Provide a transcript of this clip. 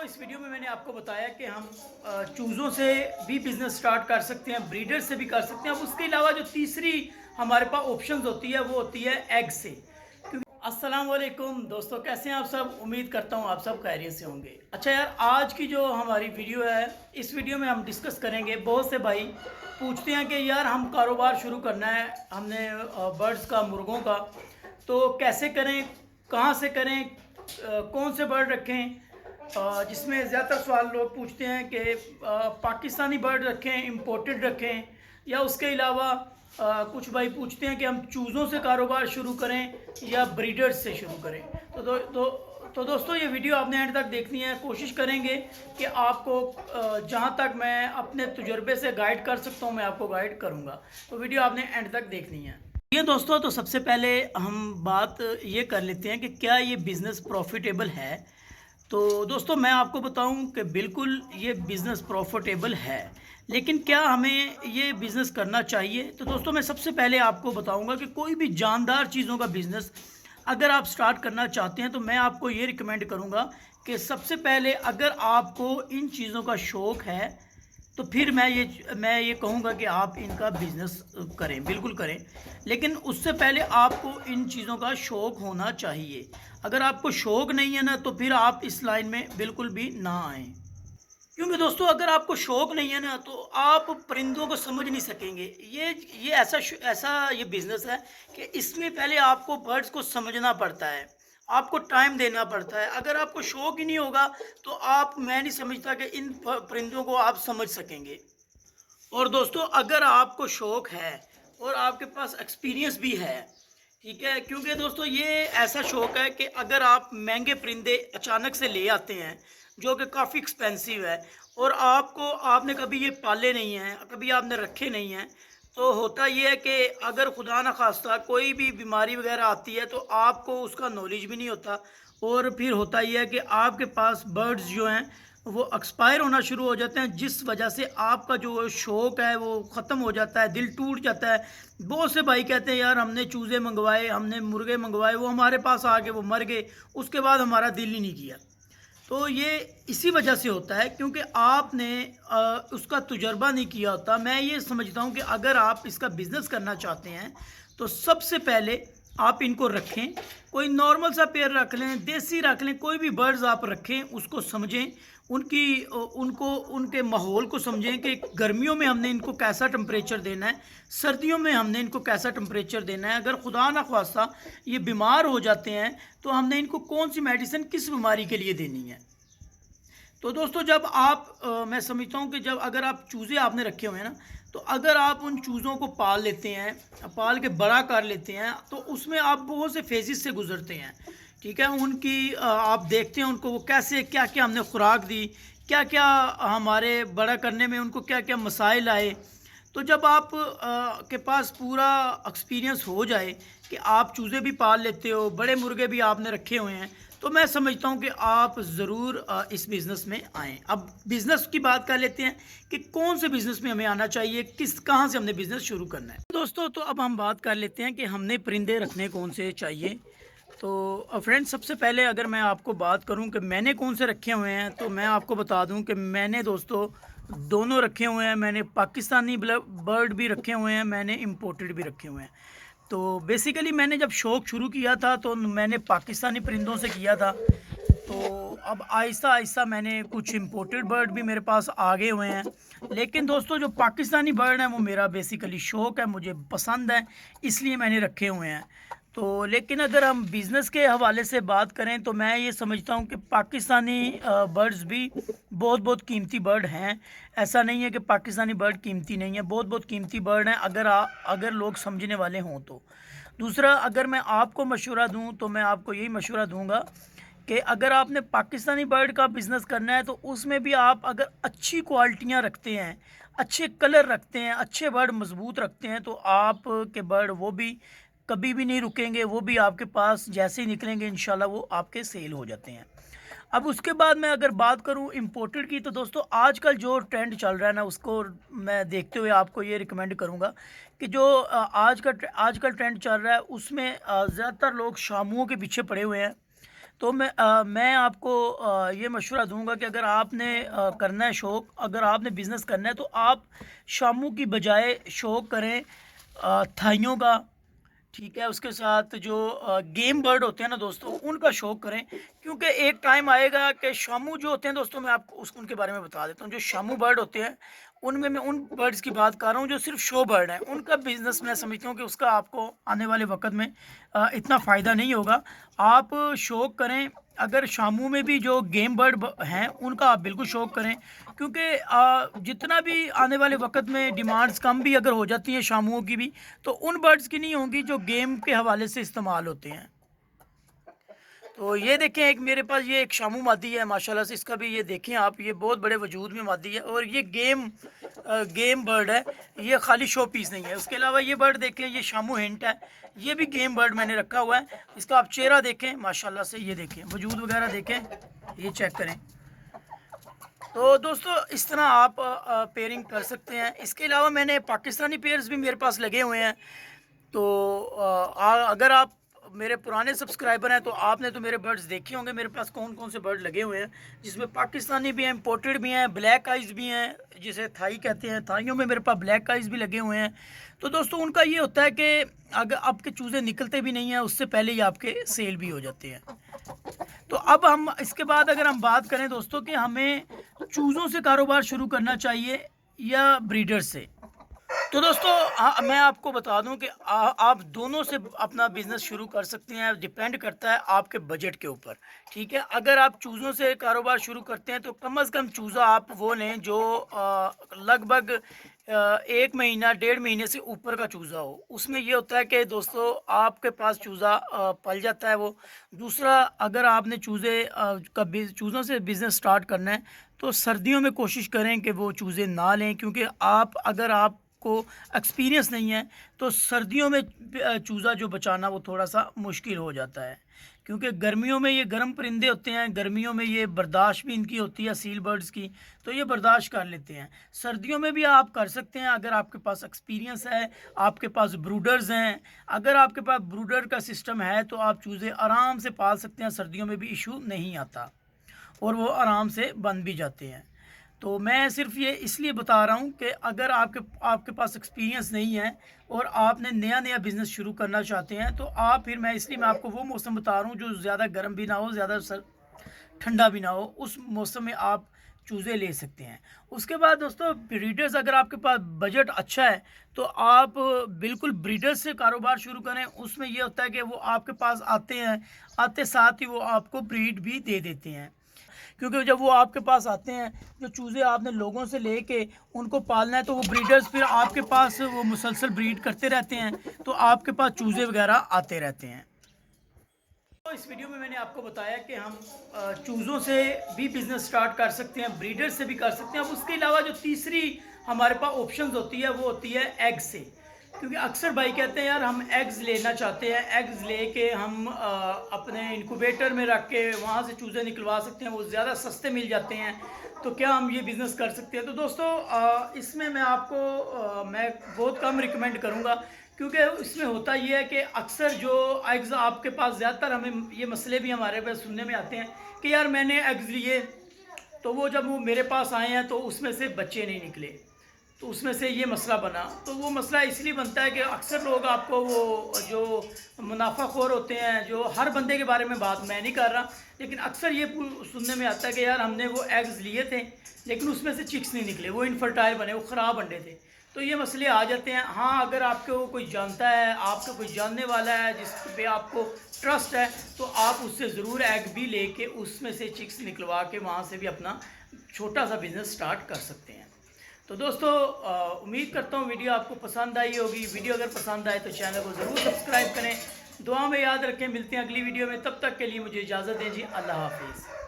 इस वीडियो में मैंने आपको बताया कि हम चूज़ों से भी बिज़नेस स्टार्ट कर सकते हैं, ब्रीडर से भी कर सकते हैं। अब उसके अलावा जो तीसरी हमारे पास ऑप्शंस होती है वो होती है एग से। क्योंकि अस्सलाम वालेकुम दोस्तों, कैसे हैं आप सब? उम्मीद करता हूँ आप सब खैरियत से होंगे। अच्छा यार, आज की जो हमारी वीडियो है, इस वीडियो में हम डिस्कस करेंगे। बहुत से भाई पूछते हैं कि यार हम कारोबार शुरू करना है, हमने बर्ड्स का, मुर्गों का, तो कैसे करें, कहाँ से करें, कौन से बर्ड रखें। जिसमें ज़्यादातर सवाल लोग पूछते हैं कि पाकिस्तानी बर्ड रखें, इंपोर्टेड रखें, या उसके अलावा कुछ भाई पूछते हैं कि हम चूज़ों से कारोबार शुरू करें या ब्रीडर्स से शुरू करें। तो दोस्तों, ये वीडियो आपने एंड तक देखनी है। कोशिश करेंगे कि आपको जहाँ तक मैं अपने तजुर्बे से गाइड कर सकता हूँ, मैं आपको गाइड करूँगा। तो वीडियो आपने एंड तक देखनी है। ये दोस्तों, तो सबसे पहले हम बात ये कर लेते हैं कि क्या ये बिज़नेस प्रॉफिटेबल है। तो दोस्तों, मैं आपको बताऊं कि बिल्कुल ये बिज़नेस प्रॉफिटेबल है, लेकिन क्या हमें ये बिज़नेस करना चाहिए? तो दोस्तों, मैं सबसे पहले आपको बताऊंगा कि कोई भी जानदार चीज़ों का बिज़नेस अगर आप स्टार्ट करना चाहते हैं तो मैं आपको ये रिकमेंड करूंगा कि सबसे पहले अगर आपको इन चीज़ों का शौक़ है तो फिर मैं ये कहूँगा कि आप इनका बिज़नेस करें, बिल्कुल करें। लेकिन उससे पहले आपको इन चीज़ों का शौक़ होना चाहिए। अगर आपको शौक़ नहीं है ना, तो फिर आप इस लाइन में बिल्कुल भी ना आएँ। क्योंकि दोस्तों, अगर आपको शौक़ नहीं है ना, तो आप परिंदों को समझ नहीं सकेंगे। ये ऐसा ये बिज़नेस है कि इसमें पहले आपको बर्ड्स को समझना पड़ता है, आपको टाइम देना पड़ता है। अगर आपको शौक़ ही नहीं होगा तो मैं नहीं समझता कि इन परिंदों को आप समझ सकेंगे। और दोस्तों, अगर आपको शौक़ है और आपके पास एक्सपीरियंस भी है, ठीक है, क्योंकि दोस्तों ये ऐसा शौक़ है कि अगर आप महंगे परिंदे अचानक से ले आते हैं जो कि काफ़ी एक्सपेंसिव है, और आपने कभी ये पाले नहीं हैं, कभी आपने रखे नहीं हैं, तो होता ये है कि अगर खुदा न खास्ता कोई भी बीमारी वगैरह आती है तो आपको उसका नॉलेज भी नहीं होता, और फिर होता ये है कि आपके पास बर्ड्स जो हैं वो एक्सपायर होना शुरू हो जाते हैं, जिस वजह से आपका जो शौक़ है वो ख़त्म हो जाता है, दिल टूट जाता है। बहुत से भाई कहते हैं यार हमने चूज़े मंगवाए, हमने मुर्गे मंगवाए, वो हमारे पास आ गए, वो मर गए, उसके बाद हमारा दिल ही नहीं किया। तो ये इसी वजह से होता है क्योंकि आपने उसका तजुर्बा नहीं किया होता। मैं ये समझता हूँ कि अगर आप इसका बिज़नेस करना चाहते हैं तो सबसे पहले आप इनको रखें, कोई नॉर्मल सा पेयर रख लें, देसी रख लें, कोई भी बर्ड्स आप रखें, उसको समझें, उनके माहौल को समझें कि गर्मियों में हमने इनको कैसा टेम्परेचर देना है, सर्दियों में हमने इनको कैसा टेम्परेचर देना है। अगर खुदा ना ख्वास्ता ये बीमार हो जाते हैं तो हमने इनको कौन सी मेडिसिन किस बीमारी के लिए देनी है। तो दोस्तों, मैं समझता हूँ कि जब अगर आप चूज़े आपने रखे हुए हैं ना, तो अगर आप उन चूज़ों को पाल लेते हैं, पाल के बड़ा कर लेते हैं, तो उसमें आप बहुत से फेजेस से गुजरते हैं, ठीक है। आप देखते हैं उनको, वो कैसे क्या क्या हमने खुराक दी, क्या क्या हमारे बड़ा करने में उनको क्या क्या मसाइल आए। तो जब आप के पास पूरा एक्सपीरियंस हो जाए कि आप चूज़े भी पाल लेते हो, बड़े मुर्गे भी आपने रखे हुए हैं, तो मैं समझता हूँ कि आप ज़रूर इस बिज़नेस में आएँ। अब बिज़नेस की बात कर लेते हैं कि कौन से बिज़नेस में हमें आना चाहिए, कहाँ से हमने बिज़नेस शुरू करना है। दोस्तों, तो अब हम बात कर लेते हैं कि हमने परिंदे रखने कौन से चाहिए। तो फ्रेंड्स, सबसे पहले अगर मैं आपको बात करूं कि मैंने कौन से रखे हुए हैं, तो मैं आपको बता दूं कि मैंने दोस्तों दोनों रखे हुए हैं। मैंने पाकिस्तानी बर्ड भी रखे हुए हैं, मैंने इंपोर्टेड भी रखे हुए हैं। तो बेसिकली मैंने जब शौक़ शुरू किया था तो मैंने पाकिस्तानी परिंदों से किया था। तो अब आहिस्ता आहिस्ता मैंने कुछ इंपोर्टेड बर्ड भी मेरे पास आ गए हुए हैं। लेकिन दोस्तों, जो पाकिस्तानी बर्ड है वो मेरा बेसिकली शौक़ है, मुझे पसंद है, इसलिए मैंने रखे हुए हैं। तो लेकिन अगर हम बिज़नेस के हवाले से बात करें तो मैं ये समझता हूँ कि पाकिस्तानी बर्ड्स भी बहुत बहुत कीमती बर्ड हैं। ऐसा नहीं है कि पाकिस्तानी बर्ड कीमती नहीं है, बहुत बहुत कीमती बर्ड हैं अगर लोग समझने वाले हों तो। दूसरा, अगर मैं आपको मशवरा दूँ तो मैं आपको यही मशवरा दूँगा कि अगर आपने पाकिस्तानी बर्ड का बिज़नेस करना है तो उसमें भी आप अगर अच्छी क्वालिटियाँ रखते हैं, अच्छे कलर रखते हैं, अच्छे बर्ड मज़बूत रखते हैं, तो आप के बर्ड वो भी कभी भी नहीं रुकेंगे, वो भी आपके पास जैसे ही निकलेंगे इंशाल्लाह वो आपके सेल हो जाते हैं। अब उसके बाद मैं अगर बात करूं इंपोर्टेड की, तो दोस्तों आजकल जो ट्रेंड चल रहा है ना, उसको मैं देखते हुए आपको ये रिकमेंड करूंगा कि जो आजकल ट्रेंड चल रहा है उसमें ज़्यादातर लोग शामुओं के पीछे पड़े हुए हैं। तो मैं आपको ये मशवरा दूंगा कि अगर आपने करना है शौक़, अगर आपने बिज़नेस करना है तो आप शामू की बजाय शौक़ करें थाइयों का, ठीक है। उसके साथ जो गेम बर्ड होते हैं ना दोस्तों, उनका शौक़ करें, क्योंकि एक टाइम आएगा कि शामू जो होते हैं दोस्तों, मैं आपको उनके बारे में बता देता हूँ। जो शामू बर्ड होते हैं उनमें मैं उन बर्ड्स की बात कर रहा हूँ जो सिर्फ शो बर्ड हैं। उनका बिज़नेस मैं समझता हूँ कि उसका आपको आने वाले वक्त में इतना फ़ायदा नहीं होगा। आप शौक़ करें, अगर शामू में भी जो गेम बर्ड हैं उनका आप बिल्कुल शौक़ करें, क्योंकि जितना भी आने वाले वक्त में डिमांड्स कम भी अगर हो जाती हैं शामुओं की भी, तो उन बर्ड्स की नहीं होंगी जो गेम के हवाले से इस्तेमाल होते हैं। तो ये देखें, एक मेरे पास ये एक शामू मादी है माशाल्लाह से, इसका भी ये देखें आप, ये बहुत बड़े वजूद में मादी है और ये गेम बर्ड है, ये खाली शो पीस नहीं है। उसके अलावा ये बर्ड देखें, ये शामू हिंट है, ये भी गेम बर्ड मैंने रखा हुआ है। इसका आप चेहरा देखें माशाल्लाह से, ये देखें वजूद वगैरह देखें, ये चेक करें। तो दोस्तों इस तरह आप पेयरिंग कर सकते हैं। इसके अलावा मैंने पाकिस्तानी पेयर्स भी मेरे पास लगे हुए हैं। तो अगर आप मेरे पुराने सब्सक्राइबर हैं तो आपने तो मेरे बर्ड्स देखे होंगे, मेरे पास कौन कौन से बर्ड लगे हुए हैं, जिसमें पाकिस्तानी भी हैं, इम्पोर्टेड भी हैं, ब्लैक आइज़ भी हैं, जिसे थाई कहते हैं। थाइयों में मेरे पास ब्लैक आइज़ भी लगे हुए हैं। तो दोस्तों उनका ये होता है कि अगर आपके चूज़े निकलते भी नहीं हैं, उससे पहले ही आपके सेल भी हो जाते हैं। तो अब हम इसके बाद अगर हम बात करें दोस्तों कि हमें चूज़ों से कारोबार शुरू करना चाहिए या ब्रीडर से, तो दोस्तों मैं आपको बता दूं कि आप दोनों से अपना बिज़नेस शुरू कर सकते हैं। डिपेंड करता है आपके बजट के ऊपर, ठीक है। अगर आप चूज़ों से कारोबार शुरू करते हैं तो कम से कम चूज़ा आप वो लें जो लगभग 1 महीना 1.5 महीने से ऊपर का चूज़ा हो। उसमें ये होता है कि दोस्तों आपके पास चूज़ा पल जाता है वो। दूसरा, अगर आपने चूज़ों से बिज़नेस स्टार्ट करना है तो सर्दियों में कोशिश करें कि वो चूज़े ना लें, क्योंकि अगर आप को एक्सपीरियंस नहीं है तो सर्दियों में चूज़ा जो बचाना वो थोड़ा सा मुश्किल हो जाता है, क्योंकि गर्मियों में ये गर्म परिंदे होते हैं, गर्मियों में ये बर्दाश्त भी इनकी होती है सील बर्ड्स की, तो ये बर्दाश्त कर लेते हैं। सर्दियों में भी आप कर सकते हैं अगर आपके पास एक्सपीरियंस है, आपके पास ब्रूडर्स हैं। अगर आपके पास ब्रूडर का सिस्टम है तो आप चूज़े आराम से पाल सकते हैं, सर्दियों में भी इशू नहीं आता और वो आराम से बन भी जाते हैं। तो मैं सिर्फ ये इसलिए बता रहा हूँ कि अगर आपके पास एक्सपीरियंस नहीं है और आपने नया बिज़नेस शुरू करना चाहते हैं तो मैं आपको वो मौसम बता रहा हूँ जो ज़्यादा गर्म भी ना हो, ज़्यादा ठंडा भी ना हो, उस मौसम में आप चूज़े ले सकते हैं। उसके बाद दोस्तों ब्रीडर्स, अगर आपके पास बजट अच्छा है तो आप बिल्कुल ब्रीडर्स से कारोबार शुरू करें। उसमें यह होता है कि वो आपके पास आते हैं, आते साथ ही वो आपको ब्रीड भी दे देते हैं, क्योंकि जब वो आपके पास आते हैं, जो चूज़े आपने लोगों से लेके उनको पालना है, तो वो ब्रीडर्स फिर आपके पास वो मुसलसल ब्रीड करते रहते हैं, तो आपके पास चूज़े वगैरह आते रहते हैं। तो इस वीडियो में मैंने आपको बताया कि हम चूज़ों से भी बिज़नेस स्टार्ट कर सकते हैं, ब्रीडर से भी कर सकते हैं। अब उसके अलावा जो तीसरी हमारे पास ऑप्शंस होती है वो होती है एग से, क्योंकि अक्सर भाई कहते हैं यार हम एग्स लेना चाहते हैं, एग्स लेके हम अपने इनक्यूबेटर में रख के वहाँ से चूज़े निकलवा सकते हैं, वो ज़्यादा सस्ते मिल जाते हैं। तो क्या हम ये बिज़नेस कर सकते हैं? तो दोस्तों इसमें मैं आपको मैं बहुत कम रिकमेंड करूँगा, क्योंकि इसमें होता ये है कि अक्सर जो एग्स आपके पास, ज़्यादातर हमें ये मसले भी हमारे पास सुनने में आते हैं कि यार मैंने एग्स लिए तो वो मेरे पास आए हैं तो उसमें से बच्चे नहीं निकले, तो उसमें से ये मसला बना। तो वो मसला इसलिए बनता है कि अक्सर लोग आपको वो जो मुनाफाखोर होते हैं, जो हर बंदे के बारे में बात मैं नहीं कर रहा, लेकिन अक्सर ये सुनने में आता है कि यार हमने वो एग्स लिए थे लेकिन उसमें से चिक्स नहीं निकले, वो इनफर्टाइल बने, वो ख़राब अंडे थे। तो ये मसले आ जाते हैं। हाँ, अगर आपको कोई जानता है, आपका कोई जानने वाला है जिस पे आपको ट्रस्ट है, तो आप उससे ज़रूर एग भी लेके उसमें से चिक्स निकलवा के वहाँ से भी अपना छोटा सा बिज़नेस स्टार्ट कर सकते हैं। तो दोस्तों उम्मीद करता हूँ वीडियो आपको पसंद आई होगी। वीडियो अगर पसंद आए तो चैनल को ज़रूर सब्सक्राइब करें, दुआ में याद रखें। मिलते हैं अगली वीडियो में, तब तक के लिए मुझे इजाज़त दें जी, अल्लाह हाफिज़।